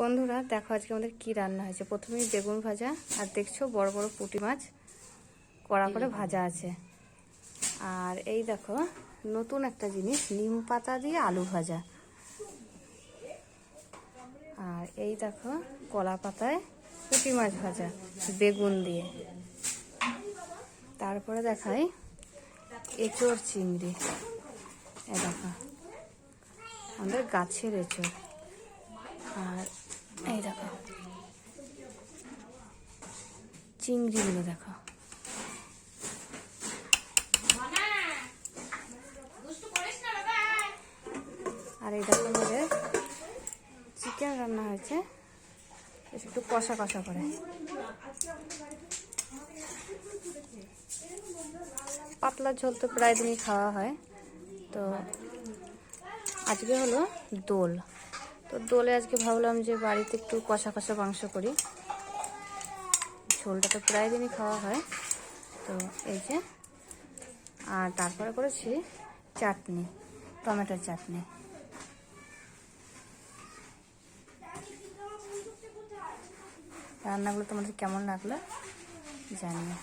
বন্ধুরা দেখো আজকে আমাদের কি রান্না হয়েছে। প্রথমেই বেগুন ভাজা, আর দেখছো বড় বড় পুঁটি মাছ কড়া করে ভাজা আছে। আর এই দেখো নতুন একটা জিনিস, নিম পাতা দিয়ে আলু ভাজা। আর এই দেখো কলা পাতায় পুঁটি মাছ ভাজা বেগুন দিয়ে। তারপরে দেখাই এঁচোড় চিংড়ি। এ দেখো আমাদের গাছের এঁচোড়। আর এই দেখো চিংড়িগুলো দেখো। আর এই দেখো আমাদের চিকেন রান্না হয়েছে, একটু কষা কষা করে। পাতলা ঝোল তো প্রায় দিনই খাওয়া হয়, তো আজকে হলো দোল। তো দোলে আজকে ভাবলাম যে বাড়িতে একটু কষা কষা মাংস করি। ঝোলটা তো প্রায় দিনই খাওয়া হয়, তো এই যে। আর তারপরে করেছি চাটনি, টমেটোর চাটনি। রান্নাগুলো তোমাদের কেমন লাগলো জানিও।